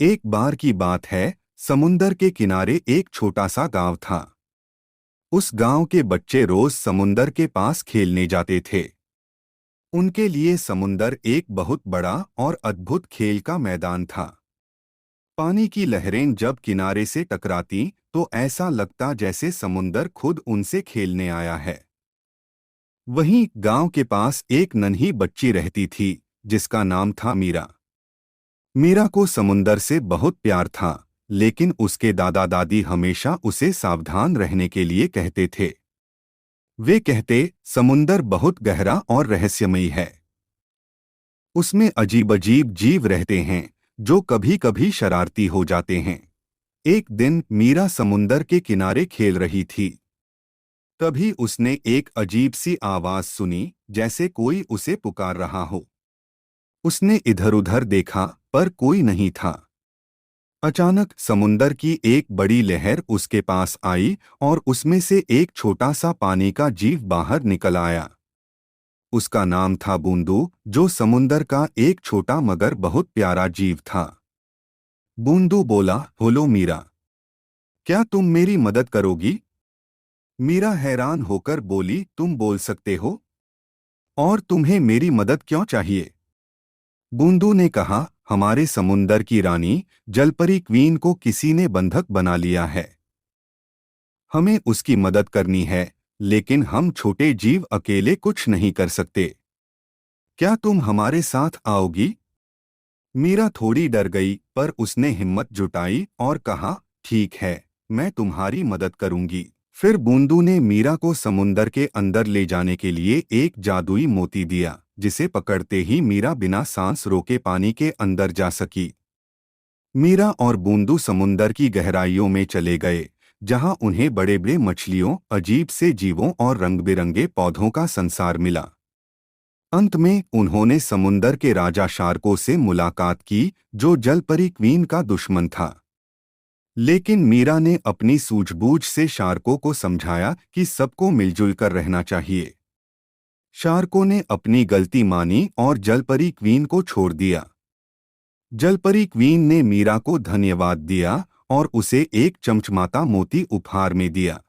एक बार की बात है, समुंदर के किनारे एक छोटा सा गांव था। उस गांव के बच्चे रोज समुंदर के पास खेलने जाते थे। उनके लिए समुंदर एक बहुत बड़ा और अद्भुत खेल का मैदान था। पानी की लहरें जब किनारे से टकराती तो ऐसा लगता जैसे समुंदर खुद उनसे खेलने आया है। वहीं गांव के पास एक नन्ही बच्ची रहती थी, जिसका नाम था मीरा। मीरा को समुंदर से बहुत प्यार था, लेकिन उसके दादा दादी हमेशा उसे सावधान रहने के लिए कहते थे। वे कहते, समुंदर बहुत गहरा और रहस्यमयी है। उसमें अजीब अजीब जीव रहते हैं, जो कभी कभी शरारती हो जाते हैं। एक दिन मीरा समुंदर के किनारे खेल रही थी। तभी उसने एक अजीब सी आवाज सुनी, जैसे कोई उसे पुकार रहा हो। उसने इधर-उधर देखा, पर कोई नहीं था। अचानक समुंदर की एक बड़ी लहर उसके पास आई और उसमें से एक छोटा सा पानी का जीव बाहर निकल आया। उसका नाम था बूंदू, जो समुंदर का एक छोटा मगर बहुत प्यारा जीव था। बूंदू बोला, बोलो मीरा, क्या तुम मेरी मदद करोगी? मीरा हैरान होकर बोली, तुम बोल सकते हो? और तुम्हें मेरी मदद क्यों चाहिए? बूंदू ने कहा, हमारे समुंदर की रानी जलपरी क्वीन को किसी ने बंधक बना लिया है। हमें उसकी मदद करनी है, लेकिन हम छोटे जीव अकेले कुछ नहीं कर सकते। क्या तुम हमारे साथ आओगी? मीरा थोड़ी डर गई, पर उसने हिम्मत जुटाई और कहा, ठीक है, मैं तुम्हारी मदद करूंगी। फिर बूंदू ने मीरा को समुंदर के अंदर ले जाने के लिए एक जादुई मोती दिया, जिसे पकड़ते ही मीरा बिना सांस रोके पानी के अंदर जा सकी। मीरा और बूंदू समुंदर की गहराइयों में चले गए, जहां उन्हें बड़े बड़े मछलियों, अजीब से जीवों और रंग-बिरंगे पौधों का संसार मिला। अंत में उन्होंने समुंदर के राजा शार्को से मुलाकात की, जो जलपरी क्वीन का दुश्मन था। लेकिन मीरा ने अपनी सूझबूझ से शार्को को समझाया कि सबको मिलजुल कर रहना चाहिए। शार्को ने अपनी गलती मानी और जलपरी क्वीन को छोड़ दिया। जलपरी क्वीन ने मीरा को धन्यवाद दिया और उसे एक चमचमाता मोती उपहार में दिया।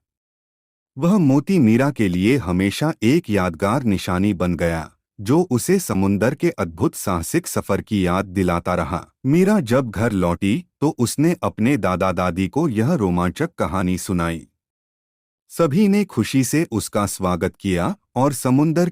वह मोती मीरा के लिए हमेशा एक यादगार निशानी बन गया, जो उसे समुंदर के अद्भुत साहसिक सफर की याद दिलाता रहा। मीरा जब घर लौटी तो उसने अपने दादा दादी को यह रोमांचक कहानी सुनाई। सभी ने खुशी से उसका स्वागत किया और समुंदर